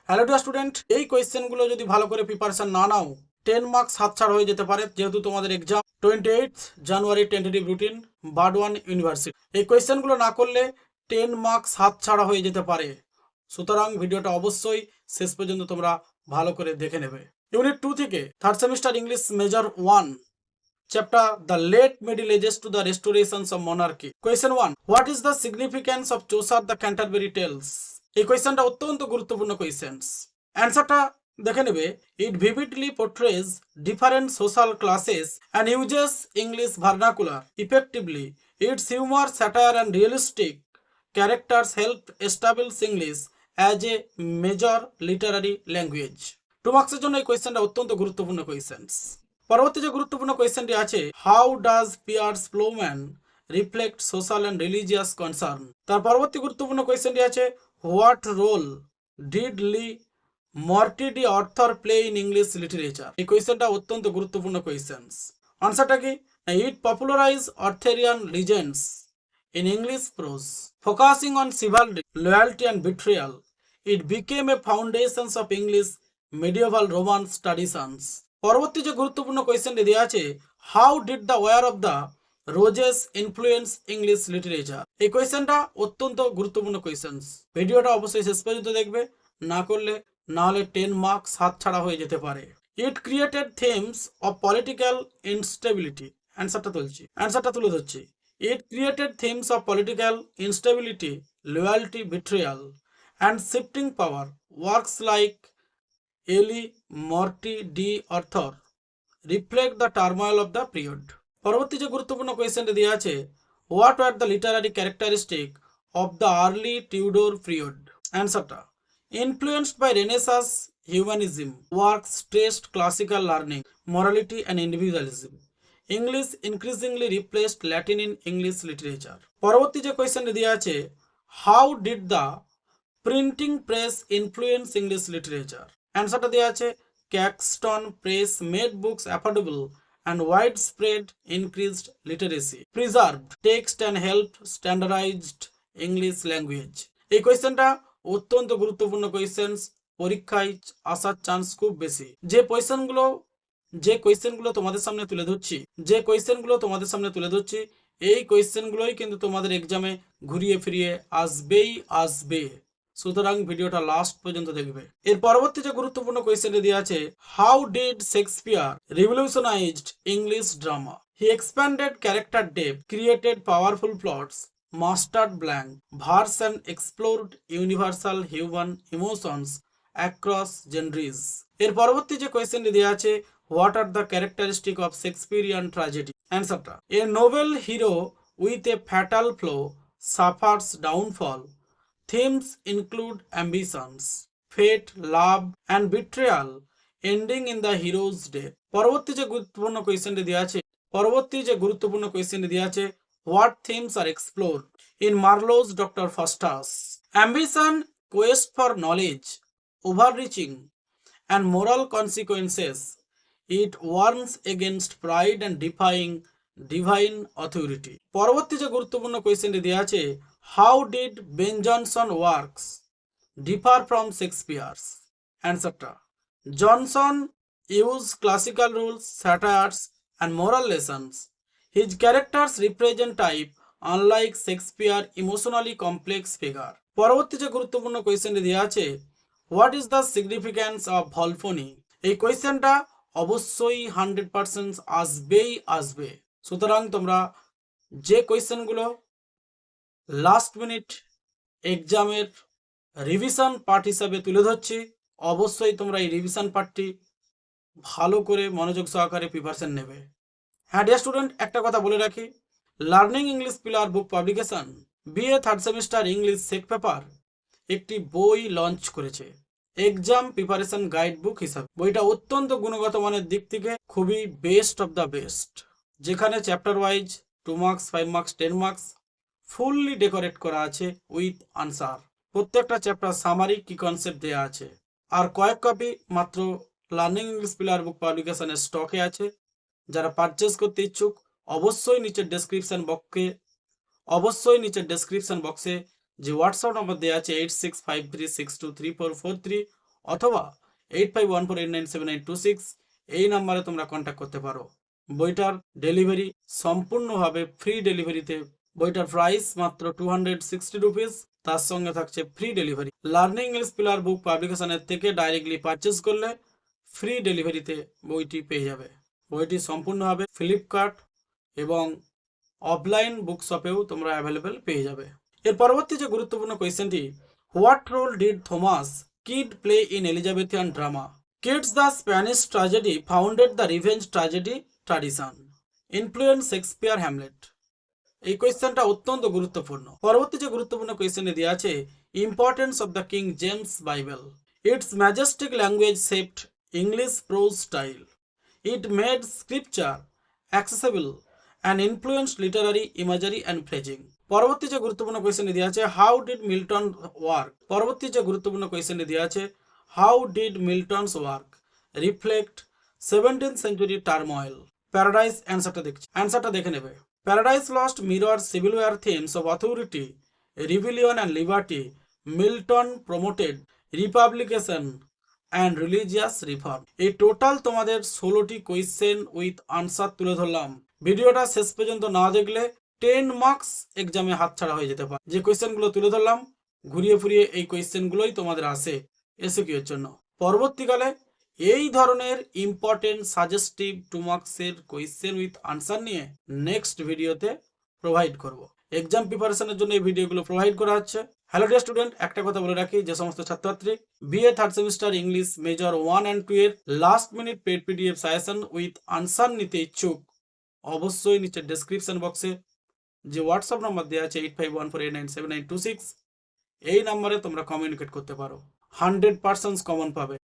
Hello dear student, এই কোয়েশ্চেনগুলো যদি ভালো করে প্রিপারেশন না নাও 10 মার্কস হাতছাড়া হয়ে যেতে পারে। যেহেতু তোমাদের এক্সাম 28 জানুয়ারি টেন্টেটিভ রুটিন বার্ডওয়ান ইউনিভার্সিটি, এই কোয়েশ্চেনগুলো না করলে 10 মার্কস হাতছাড়া হয়ে যেতে পারে। সুতরাং ভিডিওটা অবশ্যই শেষ পর্যন্ত তোমরা ভালো করে দেখে নেবে। ইউনিট 2 থেকে third semester English major 1 chapter the late middle ages to the restorations of monarchy. Question 1, what is the significance of Chaucer the Canterbury Tales? এই কোয়েশ্চেনটা অত্যন্ত গুরুত্বপূর্ণ কোয়েশ্চেন। অ্যান্সারটা দেখে নেবে। It vividly portrays different social classes and uses English vernacular effectively. Its humour, satire and realistic characters help establish English as a major literary language. 2 মার্কসের জন্য এই কোয়েশ্চেনটা অত্যন্ত গুরুত্বপূর্ণ কোয়েশ্চেন। পরবর্তী যে গুরুত্বপূর্ণ কোয়েশ্চেনটি আছে, how does Piers Plowman reflect social and religious concern? তার পরবর্তী গুরুত্বপূর্ণ কোয়েশ্চেনটি আছে, what role did Le Morte d'Arthur play in English literature? এই কোয়েশ্চেনটা অত্যন্ত গুরুত্বপূর্ণ কোয়েশ্চেন। আনসারটা কি? It popularize Arthurian legends in English prose, focusing on chivalry, loyalty, and betrayal. It became a foundation of English medieval romance traditions. পরবর্তী যে গুরুত্বপূর্ণ কোয়েশ্চেনটি দেওয়া আছে, how did the war of the roses influence English literature? এই কোয়েশ্চেনটা অত্যন্ত গুরুত্বপূর্ণ কোয়েশ্চেন। ভিডিওটা অবশ্যই শেষ পর্যন্ত দেখবে, না করলে না হলে 10 মার্কস হাতছাড়া হয়ে যেতে পারে। It created themes of political instability. অ্যান্সারটা তুলে ধরছি। It created themes of political instability, loyalty, betrayal, and shifting power. Works like Eli Morty D. Arthur reflect the turmoil of the period. পরবর্তী যে গুরুত্বপূর্ণ কোয়েশ্চেনটি দেওয়া আছে, what are the literary characteristic of the early Tudor period? অ্যান্সারটা, influenced by renaissance humanism, works stressed classical learning, morality, and individualism. English increasingly replaced Latin in English literature. পরবর্তী যে কোয়েশ্চেনটি দেওয়া আছে, how did the printing press influence English literature? অ্যান্সারটা দেওয়া আছে, Caxton press made books affordable and widespread increased literacy, preserved text and helped standardized English language. এই কোয়েশ্চেনটা অত্যন্ত গুরুত্বপূর্ণ কোয়েশ্চেন, পরীক্ষায় আসার চান্স খুব বেশি। যে কোয়েশ্চেনগুলো তোমাদের সামনে তুলে ধরছি, এই কোয়েশ্চেনগুলোই কিন্তু তোমাদের এক্সামে ঘুরিয়ে ফিরিয়ে আসবে। সুতরাং ভিডিওটা লাস্ট পর্যন্ত দেখবে। এর পরবর্তী যে গুরুত্বপূর্ণ কোয়েশ্চেনটি দেওয়া আছে, how did Shakespeare revolutionized English drama? He expanded character depth, created powerful plots, mastered blank verse and explored universal human emotions across genres. এর পরবর্তী যে কোয়েশ্চেনটি দেওয়া আছে, what are the characteristics of Shakespearean tragedy? অ্যান্সারটা, a noble hero with a fatal flaw suffers downfall. Themes include ambitions, fate, love, and betrayal, ending in the hero's death. পরবর্তী যে গুরুত্বপূর্ণ কোয়েশ্চেনটি দেওয়া আছে, what themes are explored in Marlowe's Dr. Faustus? Ambition, quest for knowledge, overreaching, and moral consequences. It warns against pride and defying divine authority. পরবর্তী যে গুরুত্বপূর্ণ কোয়েশ্চেনটি দেওয়া আছে, how did Ben Jonson works differ from Shakespeare's? অ্যান্সারটা, Jonson use classical rules, satires, and moral lessons. His characters represent type unlike Shakespeare emotionally complex figure. পরবর্তী যে গুরুত্বপূর্ণ কোয়েশ্চেনটি দেওয়া আছে, what is the significance of Volpone? এই কোয়েশ্চেনটা অবশ্যই 100% আসবে। সুতরাং তোমরা যে কোয়েশ্চেনগুলো লাস্ট মিনিট এক্সামের রিভিশন পার্ট হিসাবে তুলে ধরছি, অবশ্যই তোমরা এই রিভিশন পার্টটি ভালো করে মনোযোগ সহকারে প্রিপারেশন নেবে। হ্যাঁ ডিয়ার স্টুডেন্ট, একটা কথা বলে রাখি, learning English pillar book publication BA third semester English set paper একটি বই লঞ্চ করেছে এক্সাম প্রিপারেশন গাইড বুক হিসাবে। বইটা অত্যন্ত গুণগত মানের দিক থেকে খুবই বেস্ট অফ দ্য বেস্ট, যেখানে chapter wise 2 marks, 5 marks, 10 marks fully decorate করা আছে উইথ আনসার। প্রত্যেকটা চ্যাপ্টার সামারি কি কনসেপ্ট দেওয়া আছে। আর কয়েক কপি মাত্র লার্নিং ইংলিশ পিলার বুক পাবলিকেশনের স্টকে আছে। যারা পারচেস করতে ইচ্ছুক অবশ্যই নিচের ডেসক্রিপশন বক্সে যে হোয়াটসঅ্যাপ নম্বর দেওয়া আছে 8653623443 অথবা 8514897926 এই নাম্বারে তোমরা কন্ট্যাক্ট করতে পারো। বইটার ডেলিভারি সম্পূর্ণভাবে ফ্রি ডেলিভারিতে, বইটার প্রাইস মাত্র 260 রুপিস, তার সঙ্গে থাকছে free delivery. Learning English pillar book পাবলিকেশনের থেকে ডাইরেক্টলি পারচেস করলে ফ্রি ডেলিভারিতে বইটি পেয়ে যাবে। বইটি সম্পূর্ণভাবে ফ্লিপকার্ট এবং অফলাইন বুক শপেও তোমরা অ্যাভেলেবেল পেয়ে যাবে। এর পরবর্তী যে গুরুত্বপূর্ণ কোয়েশ্চেনটি, what role did Thomas Kyd play in Elizabethan drama? Kyd's the Spanish tragedy founded the revenge tragedy tradition, influence Shakespeare Hamlet. এই কোয়েশ্চেনটা অত্যন্ত গুরুত্বপূর্ণ। পরবর্তী যে গুরুত্বপূর্ণ কোয়েশ্চেনে দেওয়া আছে, importance of the king James Bible. It's Majestic language shaped English pros style. It made scripture accessible and influenced literary imagery and phrasing. পরবর্তী যে গুরুত্বপূর্ণ কোয়েশ্চেনে দেওয়া আছে, হাউ ডিড মিল্টন ওয়ার্ক? পরবর্তী যে গুরুত্বপূর্ণ কোয়েশ্চেনে দেওয়া আছে, how did Milton's work reflect 17th century turmoil? Paradise অ্যান্সারটা দেখে নেবে। Paradise Lost mirror civil war themes of authority, rebellion and liberty. Milton promoted republication and religious reform. এই টোটাল তোমাদের 16টি কোয়েশ্চেন উইথ আনসার তুলে ধরলাম। ভিডিওটা শেষ পর্যন্ত না দেখলে 10 মার্কস এক্সামে হাতছাড়া হয়ে যেতে পারে। যে কোয়েশ্চেনগুলো তুলে ধরলাম ঘুরিয়ে ফুরিয়ে এই কোয়েশ্চেনগুলোই তোমাদের আসে এসকিউ এর জন্য। পরবর্তীকালে এই ধরনের ইম্পর্টেন্ট সাজেস্টিভ 2 মার্কসের কোয়েশ্চেন উইথ আনসার নিয়ে নেক্সট ভিডিওতে প্রোভাইড করব। এক্সাম প্রিপারেশনের জন্য এই ভিডিওগুলো প্রোভাইড করা হচ্ছে। হ্যালো ডিয়ার স্টুডেন্ট, একটা কথা বলে রাখি, যে সমস্ত ছাত্রছাত্রী BA third semester English major 1 and 2 এর last minute paid PDF suggestion with answer নিতে ইচ্ছুক, অবশ্যই নিচে ডেসক্রিপশন বক্সে যে হোয়াটসঅ্যাপ নাম্বার দেওয়া আছে 8514897926 এই নাম্বারে তোমরা কমিউনিকেট করতে পারো। 100% কমন পাবে।